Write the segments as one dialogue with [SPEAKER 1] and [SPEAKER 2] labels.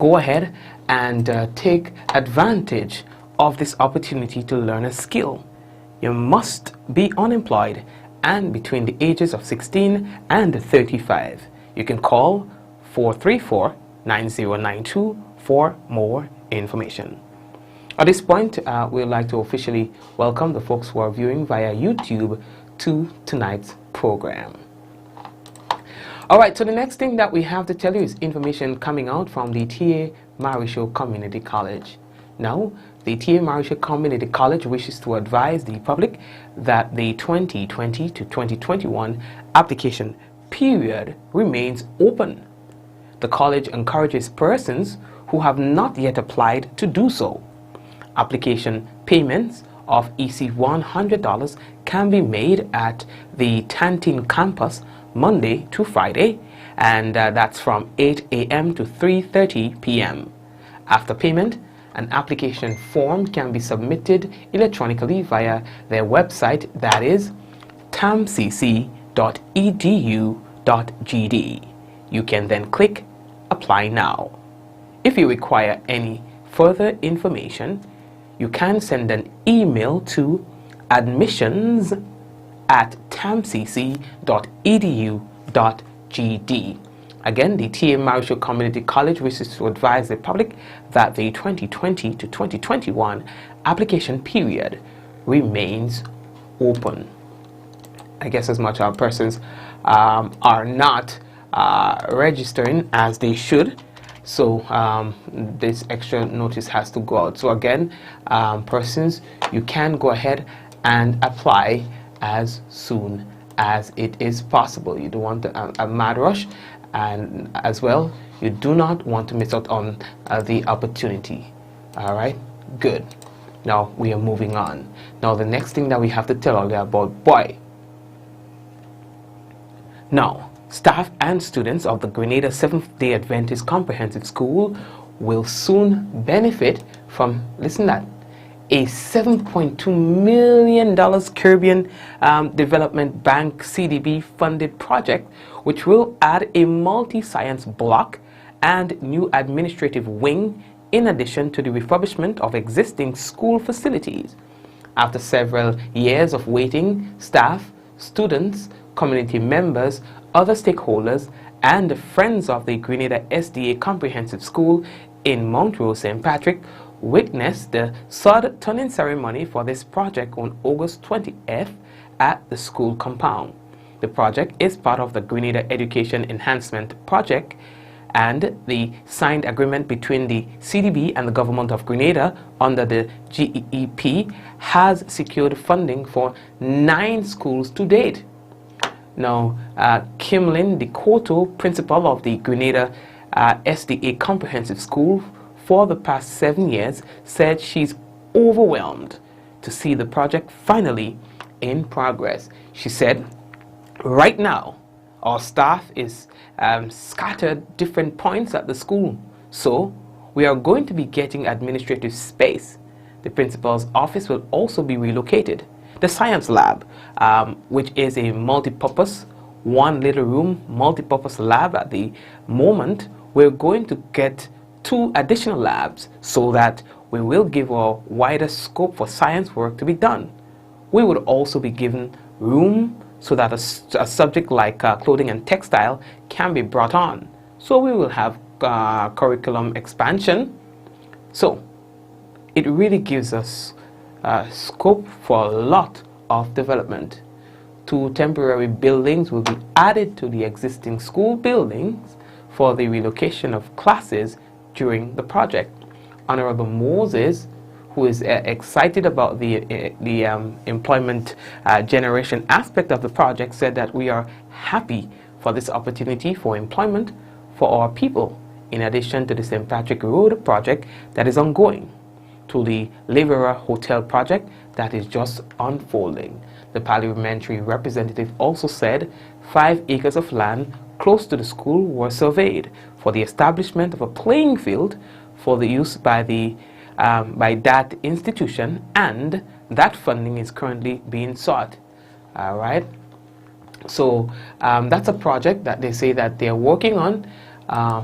[SPEAKER 1] go ahead and take advantage of this opportunity to learn a skill. You must be unemployed and between the ages of 16 and 35. You can call 434-9092 for more information. At this point, we'd like to officially welcome the folks who are viewing via YouTube to tonight's program. All right, so the next thing that we have to tell you is information coming out from the TAMCC Community College. Now, the TAMCC Community College wishes to advise the public that the 2020 to 2021 application period remains open. The college encourages persons who have not yet applied to do so. Application payments of EC $100 can be made at the TAMCC campus Monday to Friday, and that's from 8 a.m. to 3:30 p.m. After payment, an application form can be submitted electronically via their website, that is tamcc.edu.gd. You can then click Apply Now. If you require any further information, you can send an email to admissions@tamcc.edu.gd. Again, the TAMCC Community College wishes to advise the public that the 2020 to 2021 application period remains open. I guess as much as persons are not registering as they should, so this extra notice has to go out. So again, persons, you can go ahead and apply as soon as it is possible. You don't want a mad rush, and as well, you do not want to miss out on the opportunity. All right, good. Now we are moving on. Now the next thing that we have to tell you about, boy. Now, staff and students of the Grenada Seventh-day Adventist Comprehensive School will soon benefit from, listen to that, a $7.2 million Caribbean Development Bank CDB funded project, which will add a multi-science block and new administrative wing in addition to the refurbishment of existing school facilities. After several years of waiting, staff, students, community members, other stakeholders, and friends of the Grenada SDA Comprehensive School in Montrose St. Patrick witnessed the sod turning ceremony for this project on August 20th at the school compound. The project is part of the Grenada Education Enhancement Project, and the signed agreement between the CDB and the Government of Grenada under the GEEP has secured funding for 9 schools to date. Now, Kimlin Decoto, principal of the Grenada SDA Comprehensive School for the past 7 years, said she's overwhelmed to see the project finally in progress. She said, right now, our staff is scattered different points at the school, so we are going to be getting administrative space. The principal's office will also be relocated. The science lab, which is a multi-purpose, one little room, multi-purpose lab at the moment, we're going to get 2 additional labs so that we will give a wider scope for science work to be done. We would also be given room so that a subject like clothing and textile can be brought on. So we will have curriculum expansion. So it really gives us scope for a lot of development. 2 temporary buildings will be added to the existing school buildings for the relocation of classes during the project. Honorable Moses, who is excited about the employment generation aspect of the project, said that we are happy for this opportunity for employment for our people, in addition to the St. Patrick Road project that is ongoing, to the Livera Hotel project that is just unfolding. The parliamentary representative also said 5 acres of land close to the school were surveyed for the establishment of a playing field for the use by that institution, and that funding is currently being sought. All right, so that's a project that they say that they're working on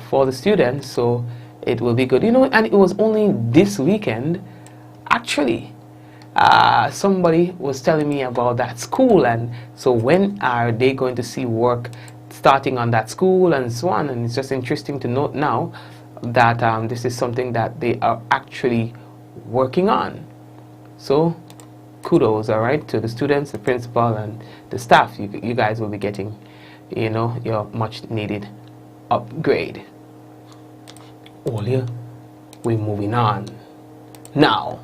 [SPEAKER 1] for the students. So it will be good. You know, and it was only this weekend, actually. Somebody was telling me about that school, and so when are they going to see work starting on that school and so on. And it's just interesting to note now that this is something that they are actually working on. So kudos, all right, to the students, the principal, and the staff. You guys will be getting, you know, your much needed upgrade. Earlier, we're moving on. Now,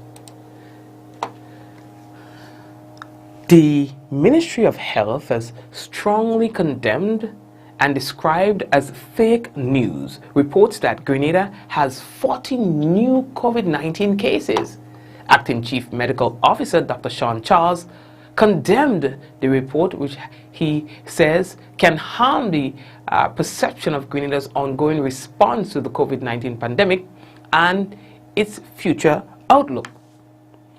[SPEAKER 1] the Ministry of Health has strongly condemned and described as fake news reports that Grenada has 40 new COVID-19 cases. Acting Chief Medical Officer Dr. Sean Charles condemned the report, which he says can harm the perception of Grenada's ongoing response to the COVID-19 pandemic and its future outlook.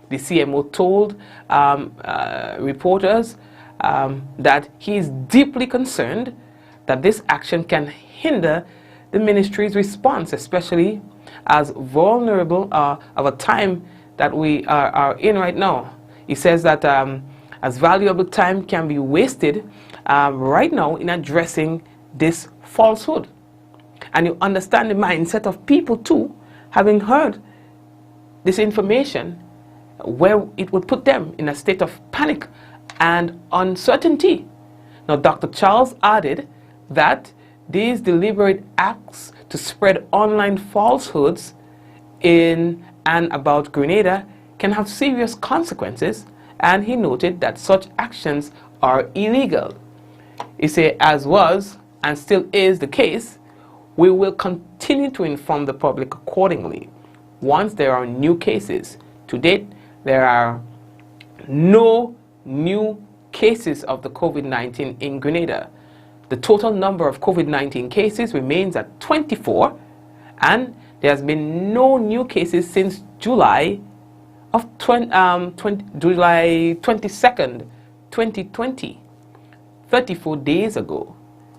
[SPEAKER 1] The CMO told reporters that he is deeply concerned that this action can hinder the ministry's response, especially as vulnerable of a time that we are in right now. He says that as valuable time can be wasted right now in addressing this falsehood. And you understand the mindset of people too, having heard this information, where it would put them in a state of panic and uncertainty. Now, Dr. Charles added that these deliberate acts to spread online falsehoods in and about Grenada can have serious consequences, and he noted that such actions are illegal. He said, as was and still is the case, we will continue to inform the public accordingly once there are new cases. To date, there are no new cases of the COVID-19 in Grenada. The total number of COVID-19 cases remains at 24, and there has been no new cases since July 22nd, 2020, 34 days ago,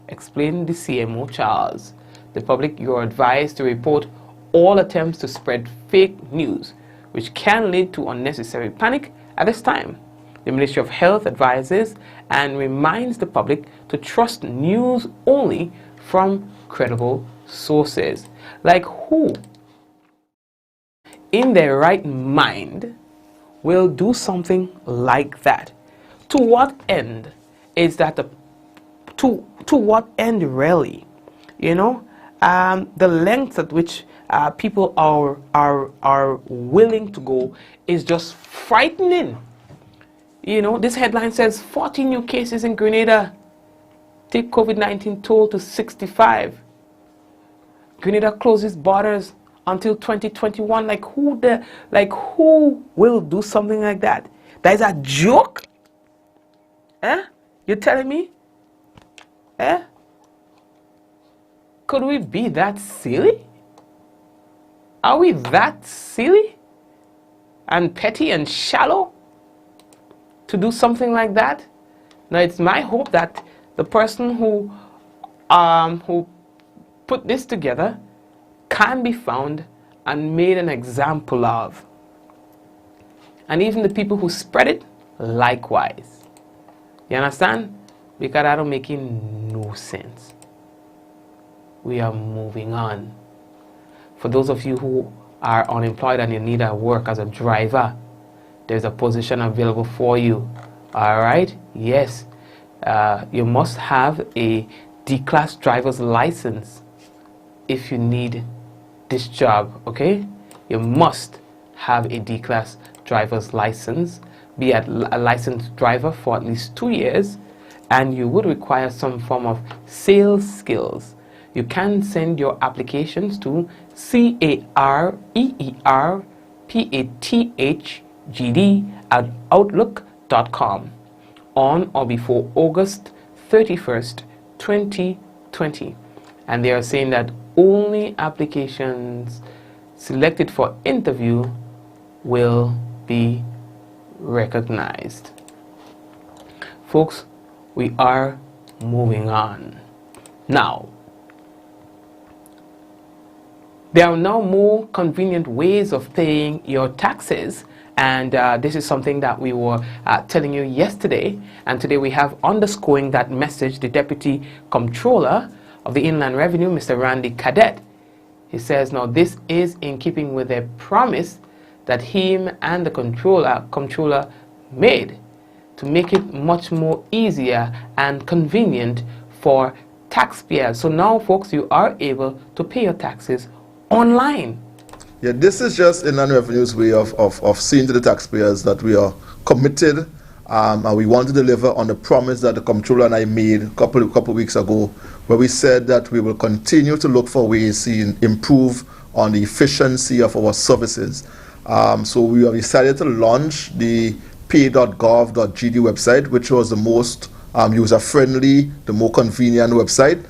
[SPEAKER 1] explained the CMO Charles. The public, you are advised to report all attempts to spread fake news, which can lead to unnecessary panic at this time. The Ministry of Health advises and reminds the public to trust news only from credible sources. Like who in their right mind will do something like that? To what end is that to what end really? You know, the length at which people are willing to go is just frightening. You know, this headline says 40 new cases in Grenada take COVID-19 toll to 65. Grenada closes borders until 2021. Like who will do something like that? That is a joke? Eh? You're telling me? Eh? Could we be that silly? Are we that silly and petty and shallow to do something like that? Now, it's my hope that the person who put this together can be found and made an example of. And even the people who spread it, likewise. You understand? Because that don't make no sense. We are moving on. For those of you who are unemployed and you need a work as a driver, there's a position available for you. All right? Yes. You must have a D-class driver's license if you need this job, okay? You must have a D-class driver's license, be a licensed driver for at least 2 years, and you would require some form of sales skills. You can send your applications to careerpathgd@outlook.com on or before August 31st, 2020. And they are saying that only applications selected for interview will be recognized. Folks, we are moving on. Now, There are now more convenient ways of paying your taxes, and this is something that we were telling you yesterday, and today we have underscoring that message the Deputy Comptroller of the Inland Revenue, Mr. Randy Cadet. He says now this is in keeping with a promise that him and the comptroller made to make it much more easier and convenient for taxpayers. So now, folks, you are able to pay your taxes online.
[SPEAKER 2] Yeah, this is just Inland Revenue's way of saying to the taxpayers that we are committed and we want to deliver on the promise that the Comptroller and I made a couple of weeks ago, where we said that we will continue to look for ways to improve on the efficiency of our services. So we have decided to launch the pay.gov.gd website, which was the most user-friendly, the more convenient website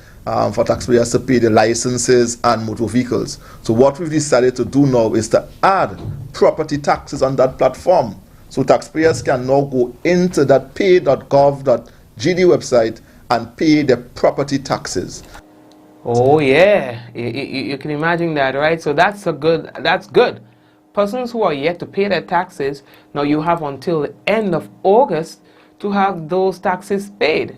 [SPEAKER 2] for taxpayers to pay their licenses and motor vehicles. So what we've decided to do now is to add property taxes on that platform. So taxpayers can now go into that pay.gov.gd website and pay their property taxes.
[SPEAKER 1] Oh yeah, you can imagine that, right? So that's good. Persons who are yet to pay their taxes, now you have until the end of August to have those taxes paid.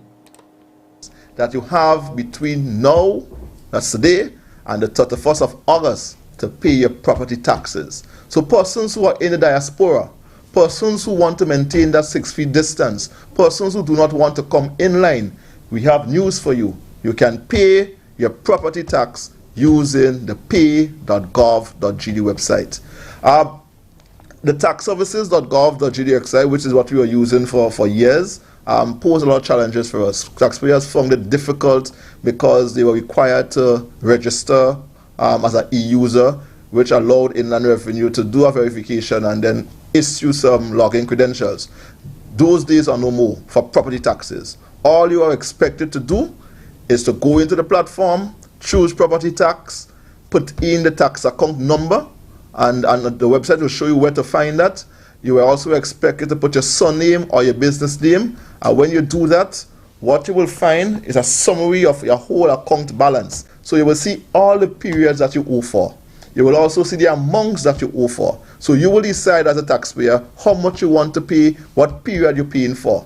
[SPEAKER 2] That you have between now, that's today, and the 31st of August to pay your property taxes. So persons who are in the diaspora, persons who want to maintain that 6 feet distance, persons who do not want to come in line, we have news for you. You can pay your property tax using the pay.gov.gd website. The taxservices.gov.gd website, which is what we were using for years, posed a lot of challenges for us. Taxpayers found it difficult because they were required to register as an e-user, which allowed Inland Revenue to do a verification and then issue some login credentials. Those days are no more for property taxes. All you are expected to do is to go into the platform, choose property tax, put in the tax account number, and the website will show you where to find that. You are also expected to put your surname or your business name, and when you do that, what you will find is a summary of your whole account balance. So you will see all the periods that you owe for. You will also see the amounts that you owe for. So you will decide as a taxpayer how much you want to pay, what period you're paying for.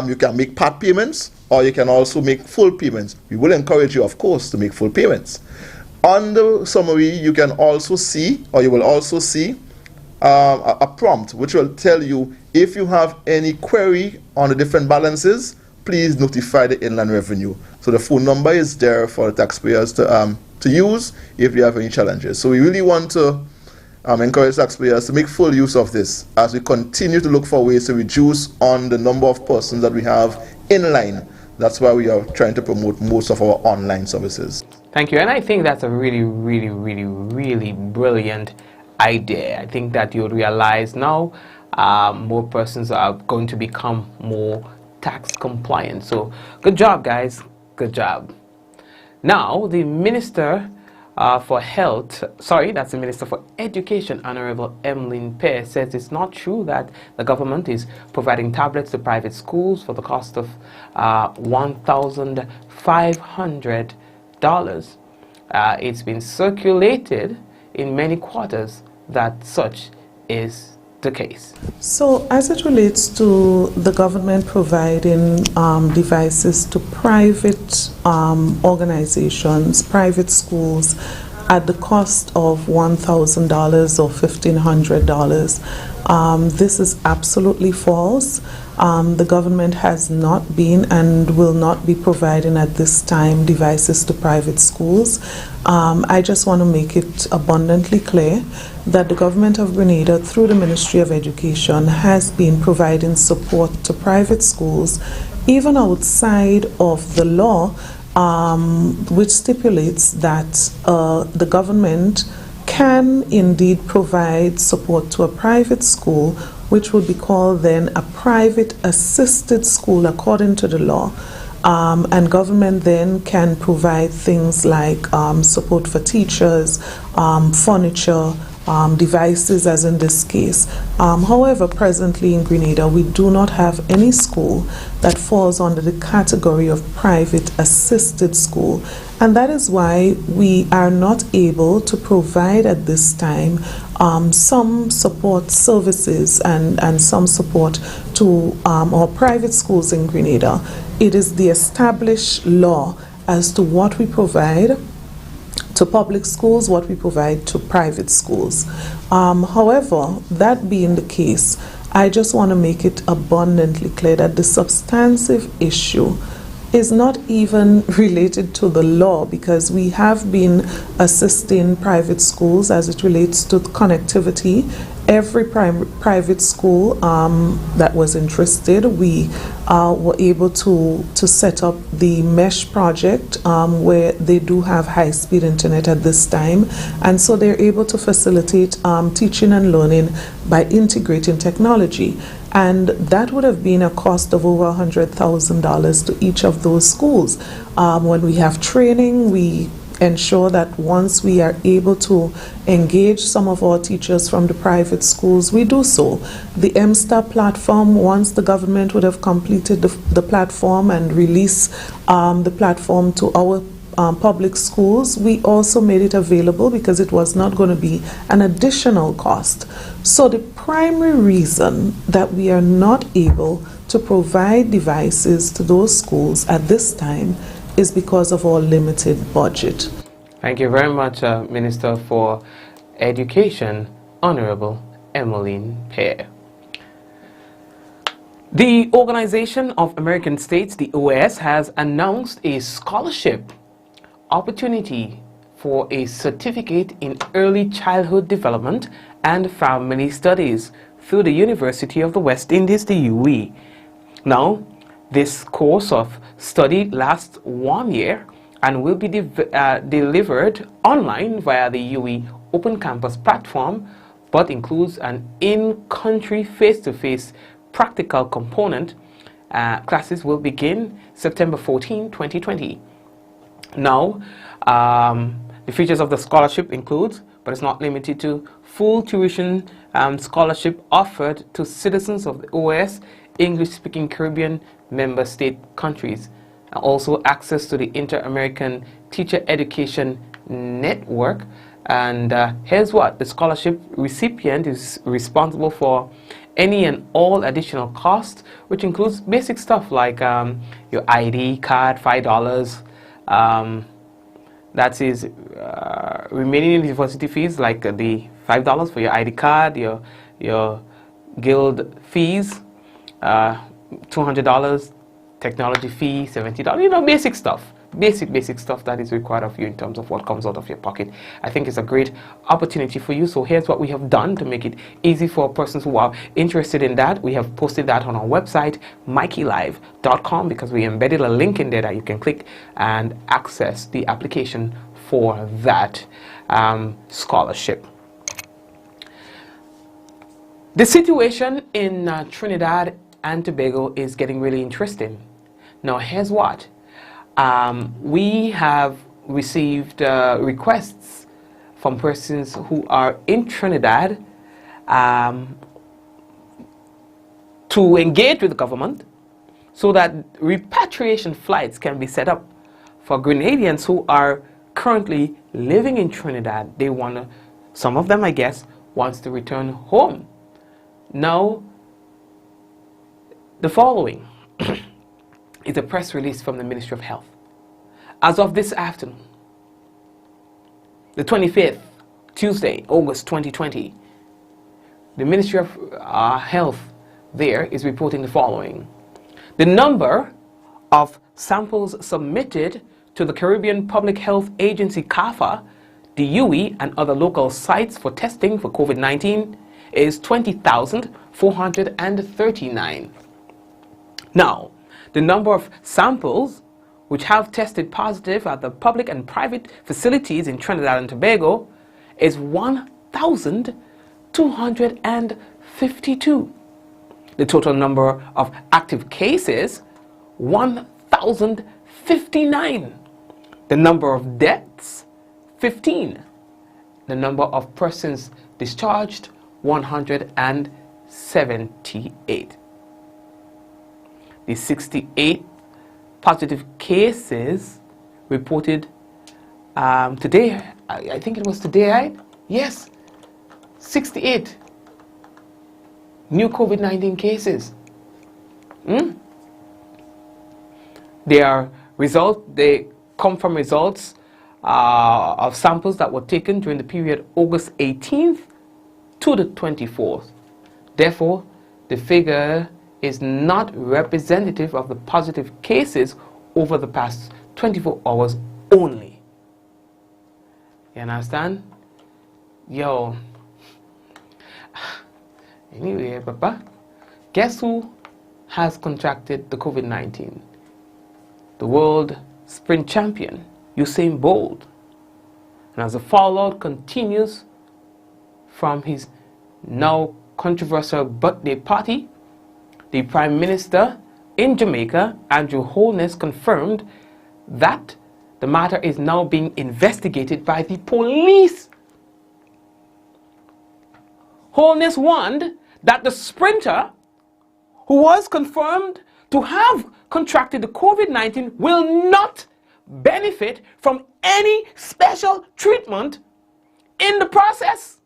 [SPEAKER 2] You can make part payments, or you can also make full payments. We will encourage you, of course, to make full payments. On the summary, you can also see, or you will also see, a prompt which will tell you if you have any query on the different balances, please notify the Inland Revenue. So the phone number is there for the taxpayers to use if you have any challenges. So we really want to encourage taxpayers to make full use of this as we continue to look for ways to reduce on the number of persons that we have in line. That's why we are trying to promote most of our online services.
[SPEAKER 1] Thank you, and I think that's a really brilliant idea. I think that you'll realize now more persons are going to become more tax compliant. So good job, guys, good job. Now the Minister for Health, that's the Minister for Education, Honorable Emmeline Pear, says it's not true that the government is providing tablets to private schools for the cost of $1,500. It's been circulated in many quarters that such is the case.
[SPEAKER 3] So as it relates to the government providing devices to private organizations, private schools, at the cost of $1,000 or $1,500, this is absolutely false. The government has not been and will not be providing at this time devices to private schools. I just want to make it abundantly clear that the government of Grenada, through the Ministry of Education, has been providing support to private schools, even outside of the law, which stipulates that the government can indeed provide support to a private school, which would be called then a private assisted school according to the law. And government then can provide things like support for teachers, furniture, devices as in this case. However, presently in Grenada, we do not have any school that falls under the category of private assisted school, and that is why we are not able to provide at this time some support services and some support to our private schools in Grenada. It is the established law as to what we provide to public schools, what we provide to private schools. However, that being the case, I just want to make it abundantly clear that the substantive issue is not even related to the law, because we have been assisting private schools as it relates to connectivity. Every private school that was interested, we were able to set up the mesh project where they do have high-speed internet at this time, and so they're able to facilitate teaching and learning by integrating technology. And that would have been a cost of over $100,000 to each of those schools. When we have training, we ensure that once we are able to engage some of our teachers from the private schools, we do so. The MSTAR platform, once the government would have completed the platform and release the platform to our public schools, we also made it available because it was not going to be an additional cost. So the primary reason that we are not able to provide devices to those schools at this time is because of our limited budget.
[SPEAKER 1] Thank you very much, Minister for Education, Honorable Emmeline Pear. The Organization of American States, the OAS, has announced a scholarship opportunity for a certificate in early childhood development and family studies through the University of the West Indies, the UWI. Now, this course of study lasts 1 year and will be delivered online via the UWI Open Campus platform, but includes an in-country face-to-face practical component. Classes will begin September 14, 2020. Now, the features of the scholarship include, but it's not limited to, full tuition scholarship offered to citizens of the OAS, English-speaking Caribbean member state countries, and also access to the Inter-American Teacher Education Network. And here's what: the scholarship recipient is responsible for any and all additional costs, which includes basic stuff like your ID card, $5. That is remaining university fees like the $5 for your ID card, your guild fees, $200, technology fee, $70, you know, basic stuff. Basic stuff that is required of you in terms of what comes out of your pocket. I think it's a great opportunity for you. So here's what we have done to make it easy for persons who are interested in that. We have posted that on our website, mikeylive.com, because we embedded a link in there that you can click and access the application for that scholarship. The situation in Trinidad and Tobago is getting really interesting. Now here's what. We have received requests from persons who are in Trinidad to engage with the government so that repatriation flights can be set up for Grenadians who are currently living in Trinidad. They want to, some of them I guess, wants to return home. Now, the following is a press release from the Ministry of Health. As of this afternoon, the 25th, Tuesday, August 2020, the Ministry of Health there is reporting the following. The number of samples submitted to the Caribbean Public Health Agency, CAFA, the UWI, and other local sites for testing for COVID-19 is 20,439. Now, the number of samples which have tested positive at the public and private facilities in Trinidad and Tobago is 1,252. The total number of active cases, 1,059. The number of deaths, 15. the number of persons discharged, 178. The 68 positive cases reported today, I think it was today, right? Yes, 68 new COVID-19 cases. They come from results of samples that were taken during the period August 18th to the 24th. Therefore, the figure is not representative of the positive cases over the past 24 hours only. You understand? Yo. Anyway, Papa, guess who has contracted the COVID-19? The world sprint champion, Usain Bolt. And as the fallout continues from his now controversial birthday party, the Prime Minister in Jamaica, Andrew Holness, confirmed that the matter is now being investigated by the police. Holness warned that the sprinter, who was confirmed to have contracted the COVID-19, will not benefit from any special treatment in the process.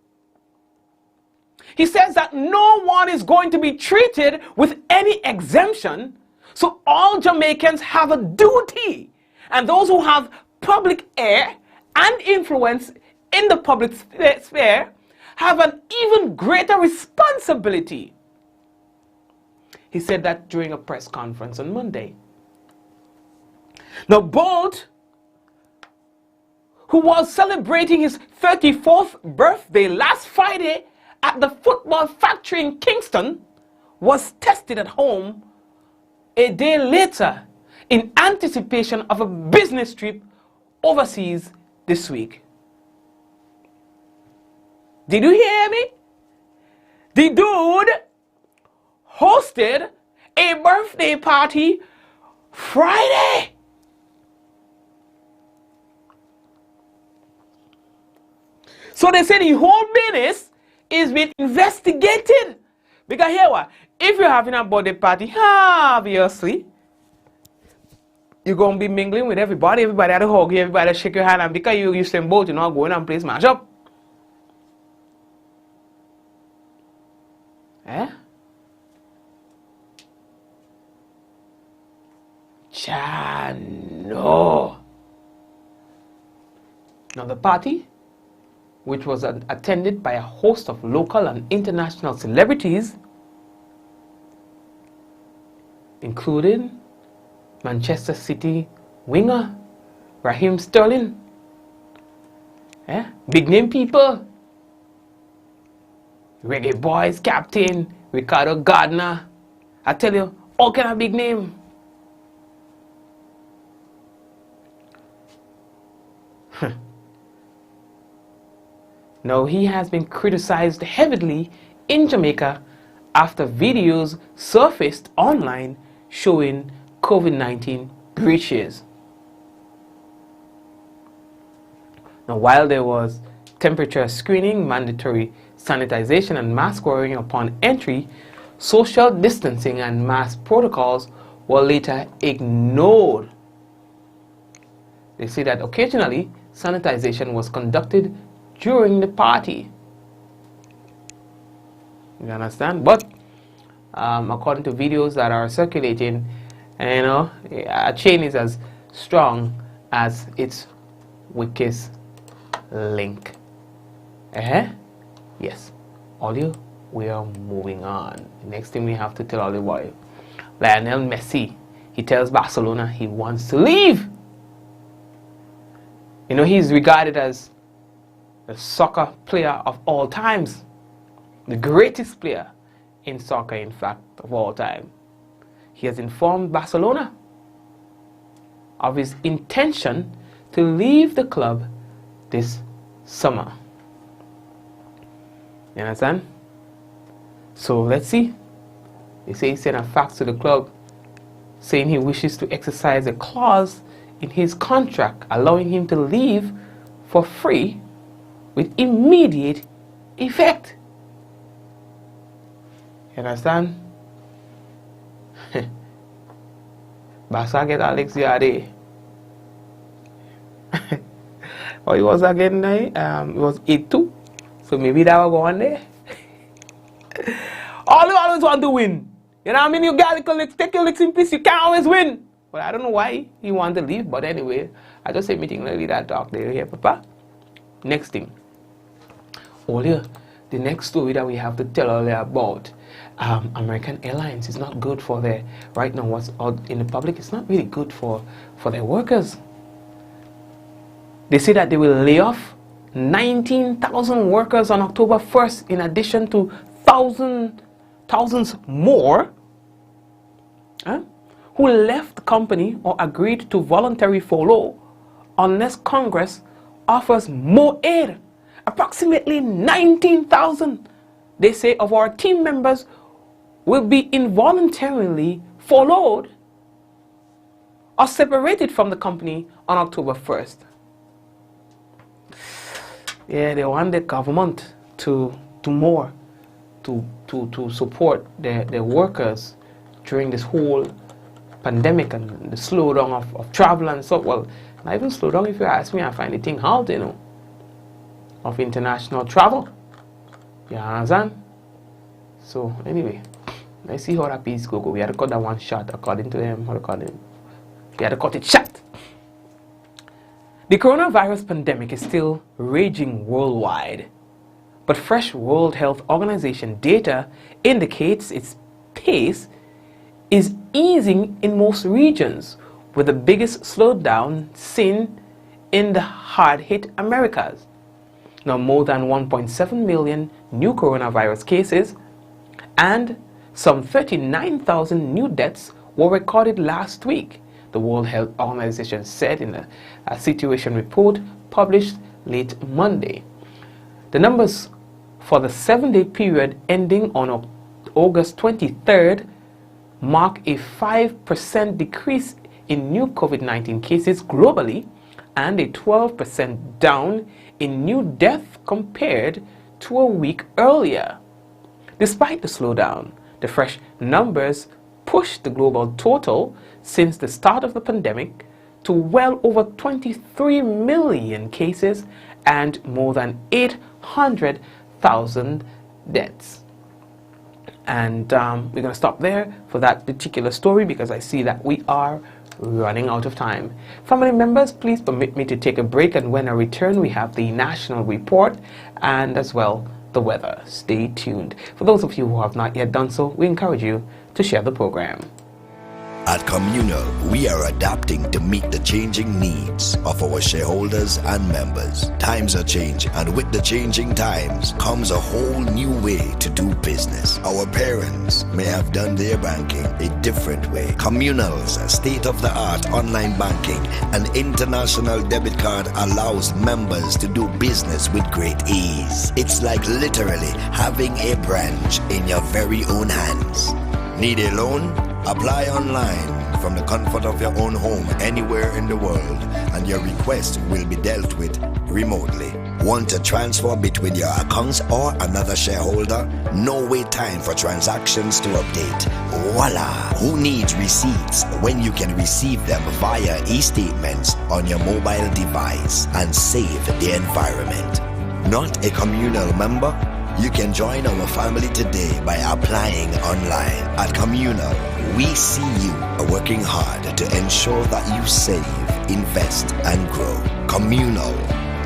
[SPEAKER 1] He says that no one is going to be treated with any exemption, so all Jamaicans have a duty, and those who have public air and influence in the public sphere have an even greater responsibility. He said that during a press conference on Monday. Now, Bolt, who was celebrating his 34th birthday last Friday at the football factory in Kingston, was tested at home a day later in anticipation of a business trip overseas this week. Did you hear me? The dude hosted a birthday party Friday. So they said the whole business is being investigated. Because here what? If you're having a birthday party, obviously, you're going to be mingling with everybody. Everybody had to hug you, everybody had to shake your hand. And because you same boat, you're not going and play smash up. Eh? No. Now the party, which was attended by a host of local and international celebrities, including Manchester City winger Raheem Sterling, big name people, Reggae Boys captain Ricardo Gardner. I tell you, all kind of big name. Now, he has been criticized heavily in Jamaica after videos surfaced online showing COVID-19 breaches. Now, while there was temperature screening, mandatory sanitization and mask wearing upon entry, social distancing and mask protocols were later ignored. They say that occasionally sanitization was conducted during the party. You understand? But according to videos that are circulating, a chain is as strong as its weakest link. Yes. Audio, we are moving on. The next thing we have to tell all the boy, Lionel Messi, he tells Barcelona he wants to leave. He's regarded as the soccer player of all times, the greatest player in soccer, in fact, of all time. He has informed Barcelona of his intention to leave the club this summer. You understand? So let's see. They say he sent a fax to the club saying he wishes to exercise a clause in his contract allowing him to leave for free with immediate effect. You understand? Basa get Alex Yade. Or it was again, it was 8-2. So maybe that will go on there. All you always want to win. You know what I mean? You got to take your licks in peace. You can't always win. But I don't know why he wanted to leave. But anyway, I just say meeting like that talk there here, Papa. Next thing. Earlier, the next story that we have to tell earlier about American Airlines is not good for their, right now what's out in the public, it's not really good for their workers. They say that they will lay off 19,000 workers on October 1st in addition to thousands more who left the company or agreed to voluntary furlough unless Congress offers more aid. Approximately 19,000, they say, of our team members will be involuntarily furloughed or separated from the company on October 1st. Yeah, they want the government to do more to support their workers during this whole pandemic and the slowdown of travel and so. Well, not even slowdown, if you ask me. I find the thing hard, you know, of international travel. You understand? So anyway, let's see how that piece go. We had to cut that one shot according to them. How to call it? We had to cut it short. The coronavirus pandemic is still raging worldwide, but fresh World Health Organization data indicates its pace is easing in most regions, with the biggest slowdown seen in the hard-hit Americas. Now, more than 1.7 million new coronavirus cases and some 39,000 new deaths were recorded last week, the World Health Organization said in a situation report published late Monday. The numbers for the 7-day period ending on August 23rd mark a 5% decrease in new COVID-19 cases globally and a 12% down in new deaths compared to a week earlier. Despite the slowdown, the fresh numbers pushed the global total since the start of the pandemic to well over 23 million cases and more than 800,000 deaths. And we're going to stop there for that particular story because I see that we are running out of time. Family members, please permit me to take a break, and when I return we have the national report and as well the weather. Stay tuned. For those of you who have not yet done so, we encourage you to share the program.
[SPEAKER 4] At Communal, we are adapting to meet the changing needs of our shareholders and members. Times are changing, and with the changing times comes a whole new way to do business. Our parents may have done their banking a different way. Communal's state-of-the-art online banking and international debit card allows members to do business with great ease. It's like literally having a branch in your very own hands. Need a loan? Apply online from the comfort of your own home anywhere in the world, and your request will be dealt with remotely. Want to transfer between your accounts or another shareholder? No wait time for transactions to update. Voila! Who needs receipts when you can receive them via e-statements on your mobile device and save the environment? Not a Communal member? You can join our family today by applying online. At Communal, we see you working hard to ensure that you save, invest, and grow. Communal,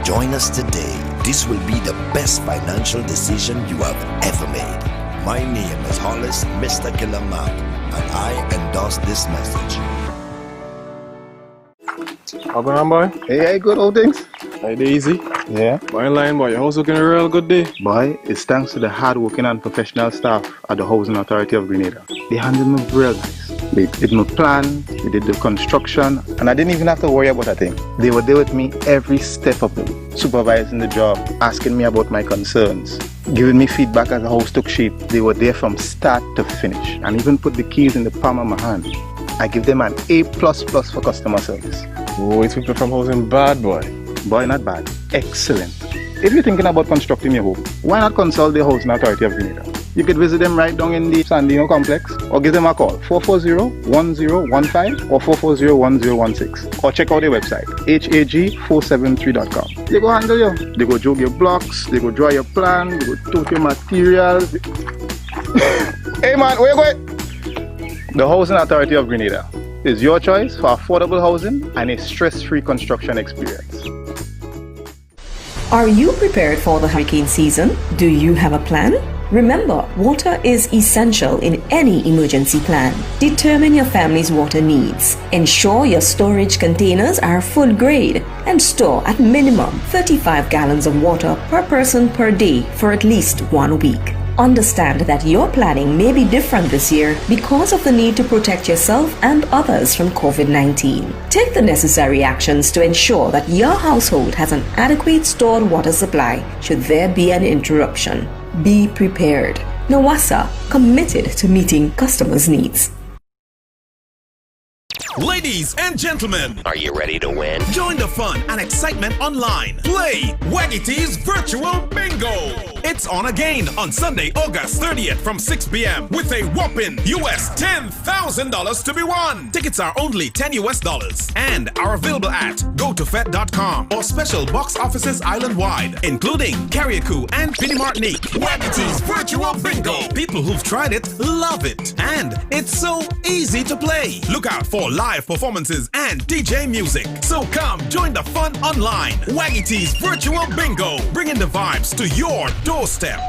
[SPEAKER 4] join us today. This will be the best financial decision you have ever made. My name is Hollis Mr. Killer Map, and I endorse this message.
[SPEAKER 5] How going on, boy?
[SPEAKER 6] Hey, good old things.
[SPEAKER 5] Hey, they easy.
[SPEAKER 6] Yeah.
[SPEAKER 5] Boy, in line, boy. Your house looking a real good day.
[SPEAKER 6] Boy, it's thanks to the hard-working and professional staff at the Housing Authority of Grenada. They handled me real nice. They did my plan, they did the construction, and I didn't even have to worry about a thing. They were there with me every step of the way, supervising the job, asking me about my concerns, giving me feedback as the house took shape. They were there from start to finish, and even put the keys in the palm of my hand. I give them an A++ for customer service.
[SPEAKER 5] Oh, it's people from housing bad, boy.
[SPEAKER 6] Boy, not bad. Excellent. If you're thinking about constructing your home, why not consult the Housing Authority of Grenada? You could visit them right down in the Sandino complex or give them a call 440-1015 or 440-1016 or check out their website hag473.com. They go handle you. They go jog your blocks, they go draw your plan, they go tote your materials. Hey man, where you going? The Housing Authority of Grenada is your choice for affordable housing and a stress-free construction experience.
[SPEAKER 7] Are you prepared for the hurricane season? Do you have a plan? Remember, water is essential in any emergency plan. Determine your family's water needs. Ensure your storage containers are food grade and store at minimum 35 gallons of water per person per day for at least 1 week. Understand that your planning may be different this year because of the need to protect yourself and others from COVID-19. Take the necessary actions to ensure that your household has an adequate stored water supply should there be an interruption. Be prepared. NAWASA, committed to meeting customers' needs.
[SPEAKER 8] Ladies and gentlemen,
[SPEAKER 9] are you ready to win?
[SPEAKER 8] Join the fun and excitement online. Play Waggity's Virtual Bingo. It's on again on Sunday, August 30th from 6 p.m. with a whopping US $10,000 to be won. Tickets are only $10 US and are available at gotofet.com or special box offices island-wide, including Carriacou and Pini Martinique. Waggity's Virtual Bingo. People who've tried it love it. And it's so easy to play. Look out for live performances and DJ music. So come join the fun online. Waggity's Virtual Bingo, bringing the vibes to your doorstep.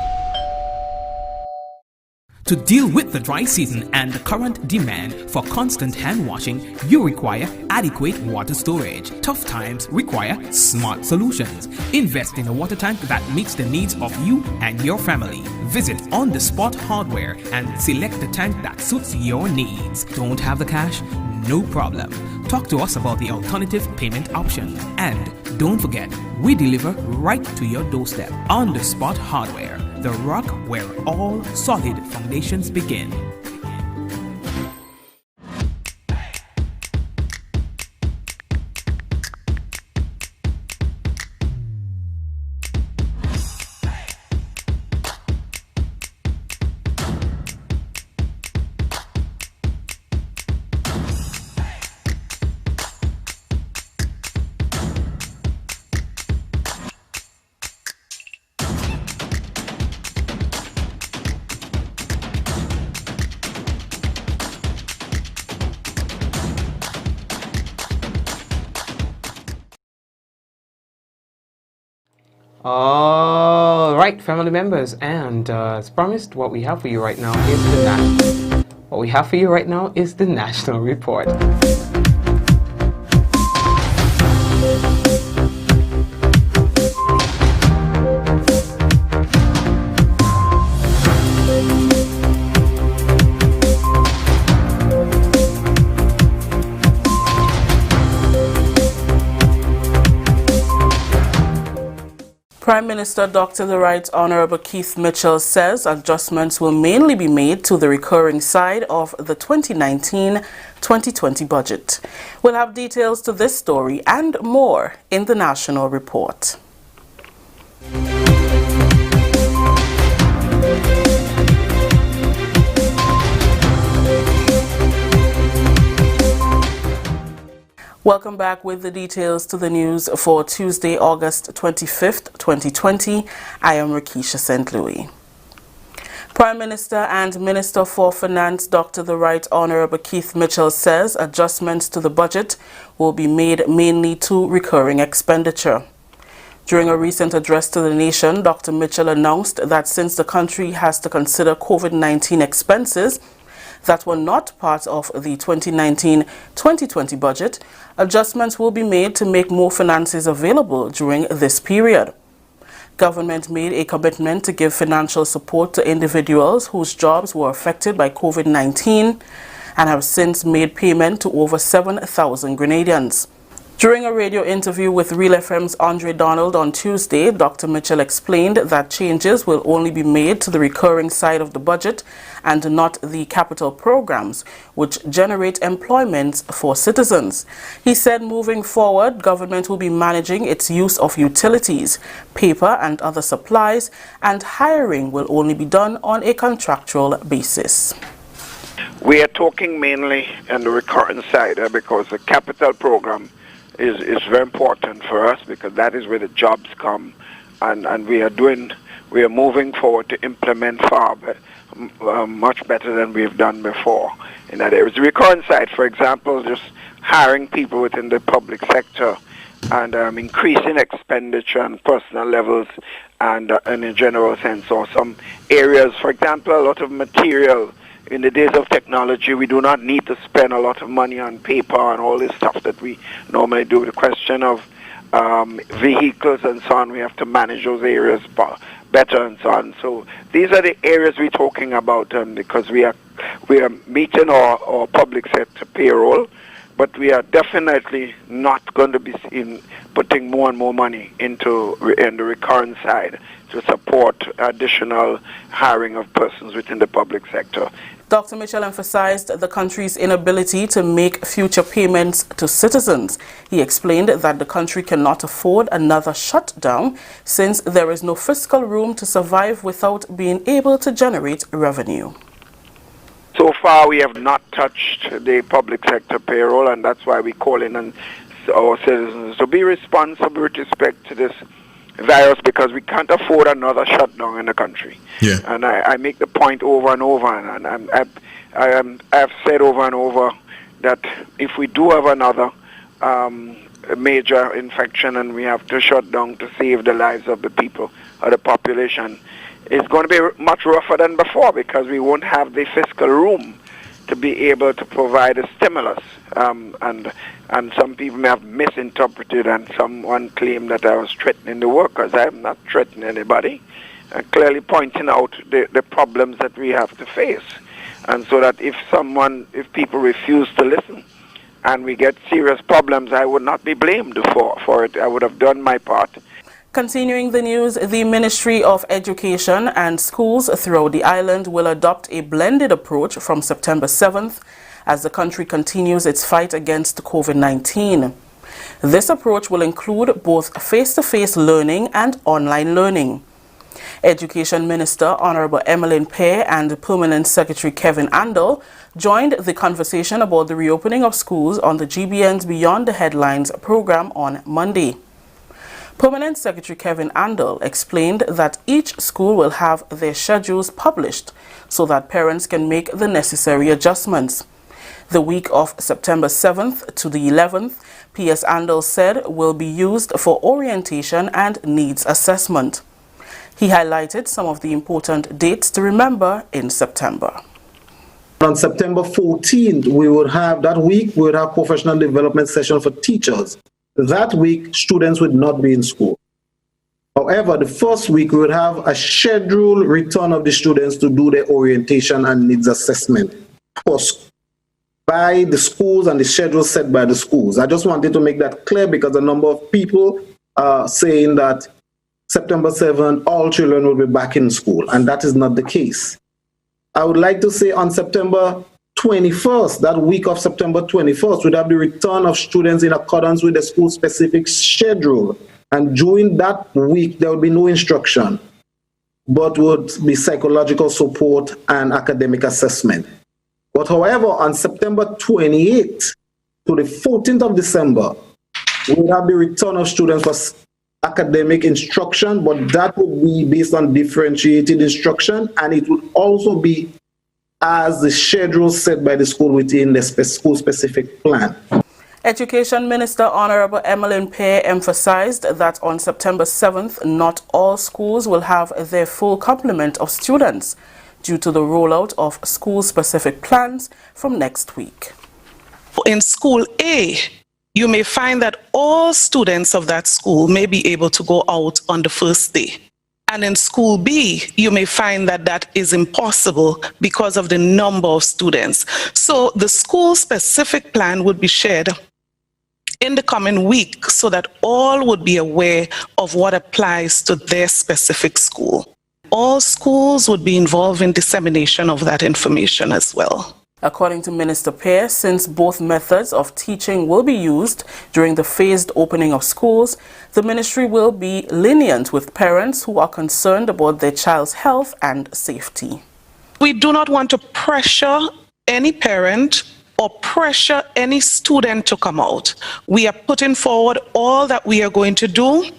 [SPEAKER 1] To deal with the dry season and the current demand for constant hand washing, you require adequate water storage. Tough times require smart solutions. Invest in a water tank that meets the needs of you and your family. Visit On The Spot Hardware and select the tank that suits your needs. Don't have the cash? No problem. Talk to us about the alternative payment option. And don't forget, we deliver right to your doorstep. On The Spot Hardware, the rock where all solid foundations begin. All right, family members, and as promised, what we have for you right now is the national report.
[SPEAKER 10] Prime Minister Dr. The Right Honorable Keith Mitchell says adjustments will mainly be made to the recurring side of the 2019-2020 budget. We'll have details to this story and more in the national report. Welcome back with the details to the news for Tuesday, August 25th, 2020. I am Rakisha St. Louis. Prime Minister and Minister for Finance Dr. The Right Honorable Keith Mitchell says adjustments to the budget will be made mainly to recurring expenditure. During a recent address to the nation, Dr. Mitchell announced that since the country has to consider COVID-19 expenses that were not part of the 2019-2020 budget, adjustments will be made to make more finances available during this period. Government made a commitment to give financial support to individuals whose jobs were affected by COVID-19 and have since made payment to over 7,000 Grenadians. During a radio interview with Real FM's Andre Donald on Tuesday, Dr. Mitchell explained that changes will only be made to the recurring side of the budget and not the capital programs, which generate employment for citizens. He said moving forward, government will be managing its use of utilities, paper and other supplies, and hiring will only be done on a contractual basis.
[SPEAKER 9] We are talking mainly on the recurrent side because the capital program is very important for us because that is where the jobs come, and we are moving forward to implement far much better than we've done before in that area. The recurrent side, for example, just hiring people within the public sector and increasing expenditure on personal levels and in a general sense, or some areas, for example, a lot of material. In the days of technology, we do not need to spend a lot of money on paper and all this stuff that we normally do. The question of vehicles and so on, we have to manage those areas better and so on. So these are the areas we're talking about, because we are meeting our public sector payroll, but we are definitely not going to be putting more and more money in the recurrent side to support additional hiring of persons within the public sector.
[SPEAKER 10] Dr. Mitchell emphasized the country's inability to make future payments to citizens. He explained that the country cannot afford another shutdown since there is no fiscal room to survive without being able to generate revenue.
[SPEAKER 9] So far, we have not touched the public sector payroll, and that's why we call in on our citizens to be responsible with respect to this virus, because we can't afford another shutdown in the country.
[SPEAKER 11] Yeah.
[SPEAKER 9] And I make the point over and over, and I've said over and over that if we do have another major infection and we have to shut down to save the lives of the people or the population, it's going to be much rougher than before because we won't have the fiscal room to be able to provide a stimulus. And some people may have misinterpreted, and someone claimed that I was threatening the workers. I am not threatening anybody. I'm clearly pointing out the problems that we have to face. And so that if people refuse to listen and we get serious problems, I would not be blamed for it. I would have done my part.
[SPEAKER 10] Continuing the news, the Ministry of Education and schools throughout the island will adopt a blended approach from September 7th as the country continues its fight against COVID-19. This approach will include both face-to-face learning and online learning. Education Minister Honorable Emmeline Pear and Permanent Secretary Kevin Andel joined the conversation about the reopening of schools on the GBN's Beyond the Headlines program on Monday. Permanent Secretary Kevin Andel explained that each school will have their schedules published so that parents can make the necessary adjustments. The week of September 7th to the 11th, P.S. Andel said, will be used for orientation and needs assessment. He highlighted some of the important dates to remember in September.
[SPEAKER 12] On September 14th, we would have professional development session for teachers. That week, students would not be in school. However, the first week, we would have a scheduled return of the students to do their orientation and needs assessment by the schools and the schedule set by the schools. I just wanted to make that clear because a number of people are saying that September 7th, all children will be back in school, and that is not the case. I would like to say on September 21st, that week of September 21st, we'd have the return of students in accordance with the school-specific schedule. And during that week, there would be no instruction, but would be psychological support and academic assessment. But however, on September 28th to the 14th of December, we would have the return of students for academic instruction, but that would be based on differentiated instruction, and it would also be as the schedule set by the school within the school-specific plan.
[SPEAKER 10] Education Minister Honorable Emmeline Pear emphasized that on September 7th, not all schools will have their full complement of students due to the rollout of school-specific plans from next week.
[SPEAKER 13] In School A, you may find that all students of that school may be able to go out on the first day. And in School B, you may find that that is impossible because of the number of students. So the school-specific plan would be shared in the coming week so that all would be aware of what applies to their specific school. All schools would be involved in dissemination of that information as well.
[SPEAKER 10] According to Minister Pearce, since both methods of teaching will be used during the phased opening of schools, the ministry will be lenient with parents who are concerned about their child's health and safety.
[SPEAKER 13] We do not want to pressure any parent or pressure any student to come out. We are putting forward all that we are going to do.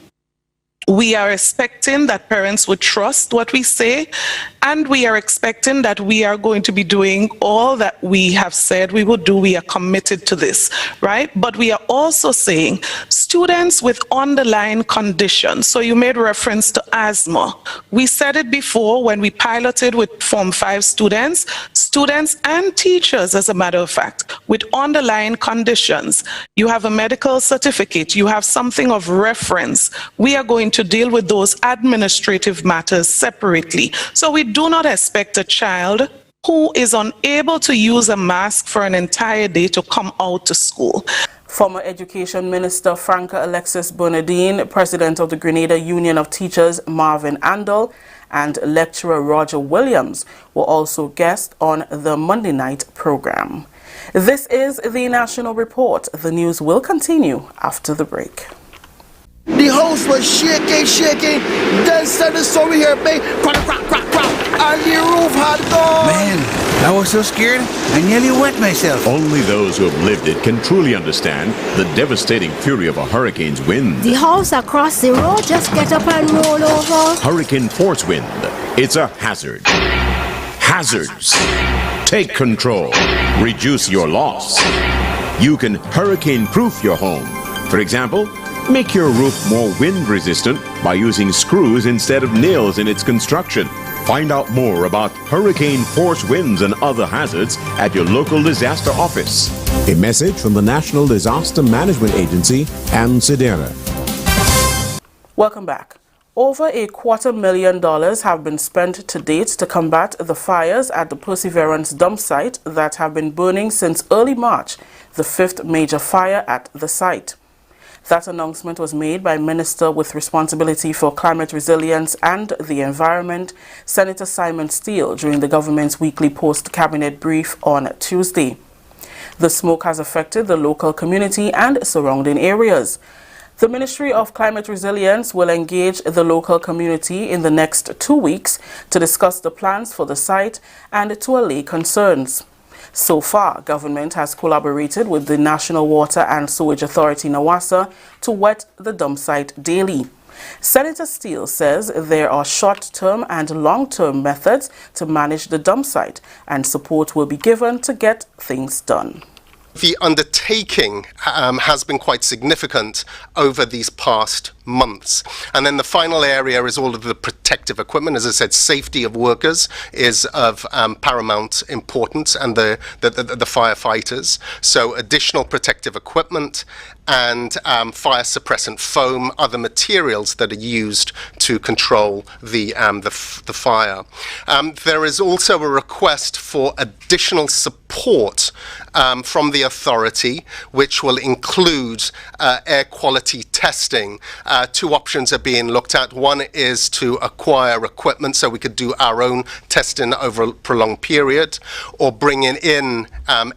[SPEAKER 13] We are expecting that parents would trust what we say, and we are expecting that we are going to be doing all that we have said we would do. We are committed to this, right? But we are also saying students with underlying conditions. So you made reference to asthma. We said it before when we piloted with Form 5 students and teachers, as a matter of fact, with underlying conditions. You have a medical certificate, you have something of reference. We are going to deal with those administrative matters separately. So we do not expect a child who is unable to use a mask for an entire day to come out to school.
[SPEAKER 10] Former Education Minister Franca Alexis Bernardine, President of the Grenada Union of Teachers Marvin Andal, and lecturer Roger Williams were also guests on the Monday night program. This is the National Report. The news will continue after the break.
[SPEAKER 11] The house was shaking. Then said the story here, babe. Crack, and the roof had gone.
[SPEAKER 14] Man, I was so scared, I nearly wet myself.
[SPEAKER 15] Only those who have lived it can truly understand the devastating fury of a hurricane's wind.
[SPEAKER 16] The house across the road just get up and roll over.
[SPEAKER 15] Hurricane force wind. It's a hazard. Hazards. Take control. Reduce your loss. You can hurricane-proof your home. For example, make your roof more wind-resistant by using screws instead of nails in its construction. Find out more about hurricane force winds and other hazards at your local disaster office.
[SPEAKER 17] A message from the National Disaster Management Agency and SEDERA.
[SPEAKER 10] Welcome back. Over $250,000 have been spent to date to combat the fires at the Perseverance dump site that have been burning since early March, the fifth major fire at the site. That announcement was made by Minister with responsibility for climate resilience and the environment, Senator Simon Steele, during the government's weekly post-cabinet brief on Tuesday. The smoke has affected the local community and surrounding areas. The Ministry of Climate Resilience will engage the local community in the next 2 weeks to discuss the plans for the site and to allay concerns. So far, government has collaborated with the National Water and Sewage Authority, NAWASA, to wet the dump site daily. Senator Steele says there are short-term and long-term methods to manage the dump site, and support will be given to get things done.
[SPEAKER 18] The undertaking has been quite significant over these past months. And then the final area is all of the protective equipment. As I said, safety of workers is of paramount importance, and the firefighters. So additional protective equipment and fire suppressant foam, other materials that are used to control the fire. There is also a request for additional support from the authority, which will include air quality testing. Two options are being looked at. One is to acquire equipment so we could do our own testing over a prolonged period, or bringing in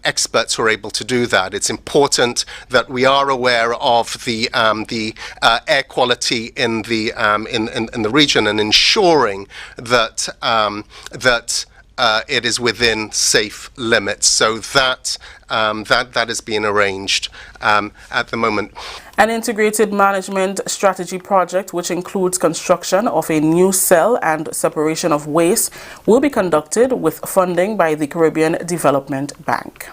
[SPEAKER 18] experts who are able to do that. It's important that we are aware of the air quality in the region, and ensuring that it is within safe limits. So that is being arranged at the moment.
[SPEAKER 10] An integrated management strategy project, which includes construction of a new cell and separation of waste, will be conducted with funding by the Caribbean Development Bank.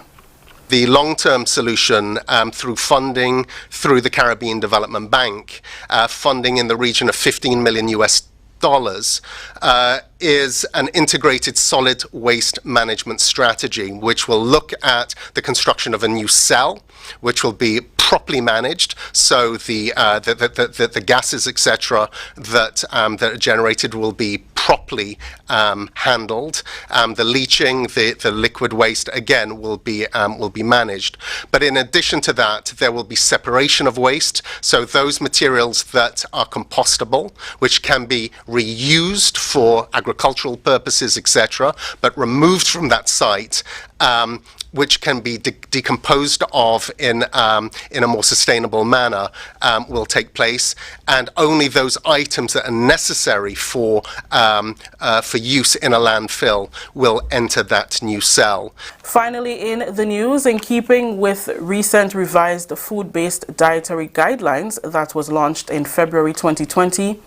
[SPEAKER 18] The long-term solution through funding through the Caribbean Development Bank, funding in the region of $15 million is an integrated solid waste management strategy, which will look at the construction of a new cell, which will be properly managed, so the gases, etc., that are generated will be properly handled. The leaching, the liquid waste, again, will be managed. But in addition to that, there will be separation of waste. So those materials that are compostable, which can be reused for agricultural purposes, etc., but removed from that site, which can be decomposed of in a more sustainable manner, will take place, and only those items that are necessary for use in a landfill will enter that new cell.
[SPEAKER 10] Finally, in the news, in keeping with recent revised food-based dietary guidelines that was launched in February 2020,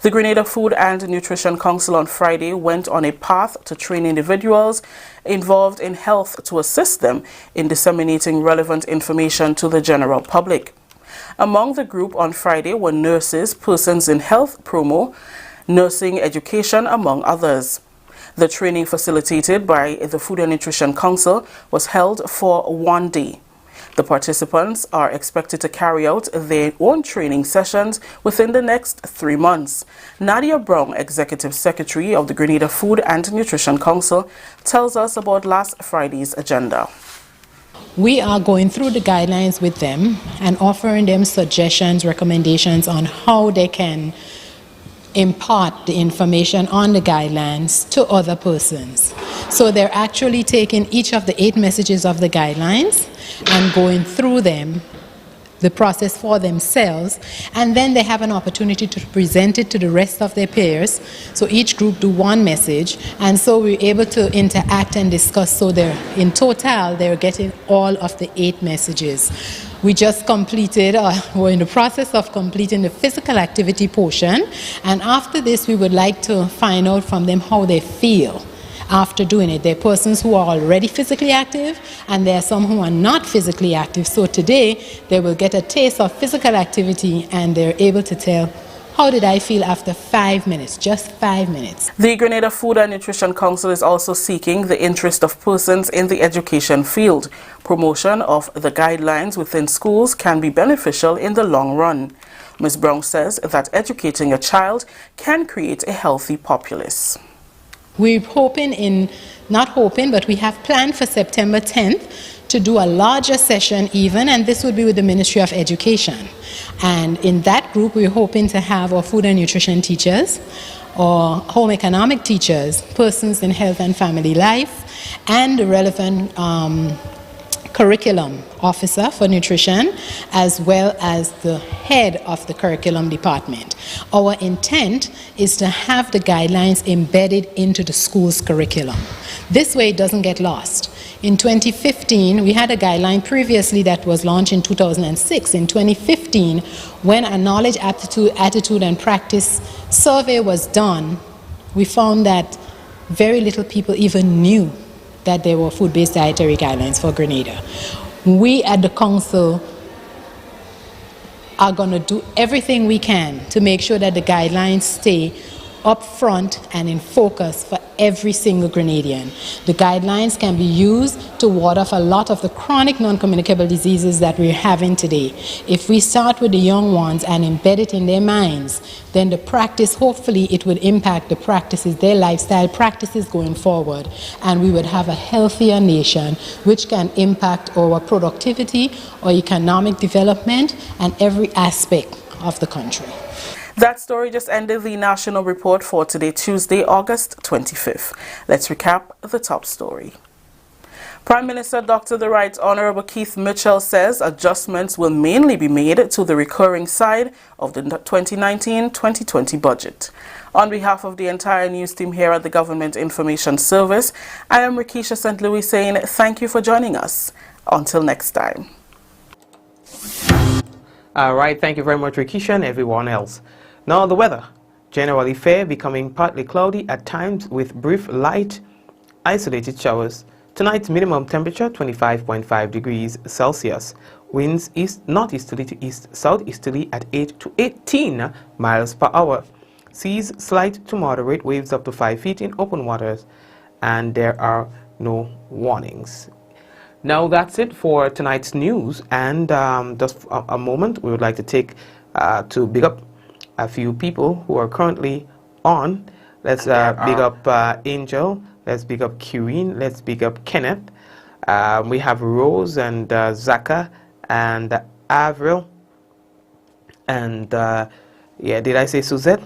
[SPEAKER 10] the Grenada Food and Nutrition Council on Friday went on a path to train individuals involved in health to assist them in disseminating relevant information to the general public. Among the group on Friday were nurses, persons in health promo, nursing education, among others. The training facilitated by the Food and Nutrition Council was held for 1 day. The participants are expected to carry out their own training sessions within the next 3 months. Nadia Brown, Executive Secretary of the Grenada Food and Nutrition Council, tells us about last Friday's agenda.
[SPEAKER 19] We are going through the guidelines with them and offering them suggestions, recommendations on how they can impart the information on the guidelines to other persons. So they're actually taking each of the 8 messages of the guidelines and going through them, the process for themselves, and then they have an opportunity to present it to the rest of their peers. So each group do 1 message, and so we're able to interact and discuss. So in total, they're getting all of the 8 messages. We just completed, we're in the process of completing the physical activity portion, and after this we would like to find out from them how they feel after doing it. There are persons who are already physically active, and there are some who are not physically active. So today they will get a taste of physical activity, and they're able to tell, how did I feel after 5 minutes, just 5 minutes.
[SPEAKER 10] The Grenada Food and Nutrition Council is also seeking the interest of persons in the education field. Promotion of the guidelines within schools can be beneficial in the long run. Ms. Brown says that educating a child can create a healthy populace.
[SPEAKER 19] We're not hoping, but we have planned for September 10th to do a larger session even, and this would be with the Ministry of Education. And in that group, we're hoping to have our food and nutrition teachers, or home economic teachers, persons in health and family life, and the relevant curriculum officer for nutrition, as well as the head of the curriculum department. Our intent is to have the guidelines embedded into the school's curriculum. This way it doesn't get lost. In 2015, we had a guideline previously that was launched in 2006. In 2015, when a knowledge, aptitude, attitude, and practice survey was done, we found that very little people even knew that there were food-based dietary guidelines for Grenada. We at the council are going to do everything we can to make sure that the guidelines stay up front and in focus for every single Grenadian. The guidelines can be used to ward off a lot of the chronic non-communicable diseases that we're having today. If we start with the young ones and embed it in their minds, then the practice, hopefully it would impact the practices, their lifestyle practices going forward, and we would have a healthier nation which can impact our productivity, our economic development, and every aspect of the country.
[SPEAKER 10] That story just ended the national report for today, Tuesday, August 25th. Let's recap the top story. Prime Minister Dr. The Right Honorable Keith Mitchell says adjustments will mainly be made to the recurring side of the 2019-2020 budget. On behalf of the entire news team here at the Government Information Service, I am Rikisha St. Louis saying thank you for joining us. Until next time.
[SPEAKER 1] All right, thank you very much, Rikisha, and everyone else. Now the weather, generally fair, becoming partly cloudy at times with brief light isolated showers. Tonight's minimum temperature 25.5 degrees Celsius. Winds northeasterly to east southeasterly at 8 to 18 miles per hour. Seas slight to moderate, waves up to 5 feet in open waters, and there are no warnings. Now that's it for tonight's news, and just a moment, we would like to take to big up a few people who are currently on. Let's big up Angel, let's big up Kirin, let's big up Kenneth. We have Rose and Zaka and Avril, and yeah, did I say Suzette?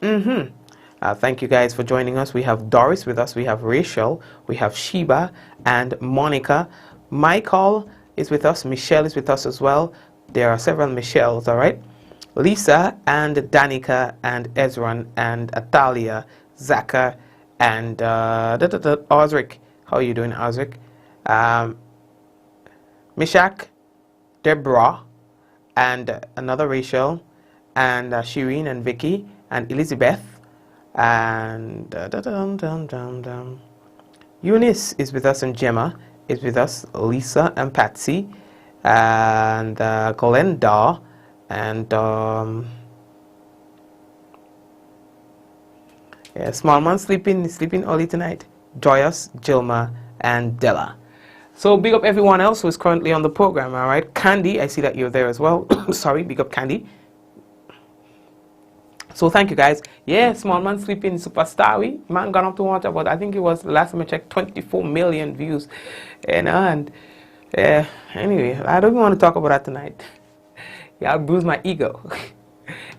[SPEAKER 1] Thank you guys for joining us. We have Doris with us, we have Rachel, we have Sheba and Monica. Michael is with us, Michelle is with us as well. There are several Michelles, all right? Lisa and Danica and Ezran and Atalia, Zaka and Osric. How are you doing, Osric? Mishak, Deborah, and another Rachel, and Shireen and Vicky and Elizabeth, and Eunice is with us, and Gemma is with us, Lisa and Patsy, and Glenda, and yeah, small man sleeping early tonight, Joyous, Jilma, and Della. So big up everyone else who is currently on the program, all right? Candy, I see that you're there as well. Sorry, big up Candy. So thank you guys. Yeah, small man sleeping superstar. Man gone up to watch about, I think it was, last time I checked, 24 million views. And anyway, I don't even want to talk about that tonight. Yeah, I'll bruise my ego.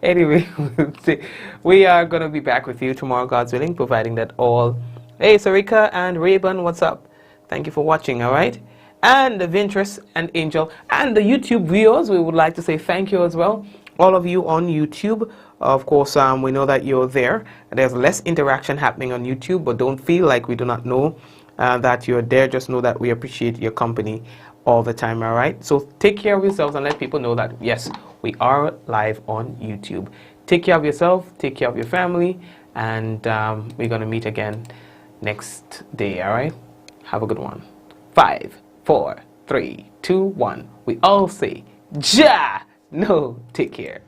[SPEAKER 1] Anyway, we are going to be back with you tomorrow, God's willing, providing that all... Hey, Sarika and Rayburn, what's up? Thank you for watching, all right? And the Vintress and Angel and the YouTube viewers, we would like to say thank you as well. All of you on YouTube, of course, we know that you're there. There's less interaction happening on YouTube, but don't feel like we do not know that you're there. Just know that we appreciate your company all the time, all right? So take care of yourselves and let people know that, yes, we are live on YouTube. Take care of yourself, take care of your family, and we're going to meet again next day, all right? Have a good one. 5, 4, 3, 2, 1. We all say, Ja! No, take care.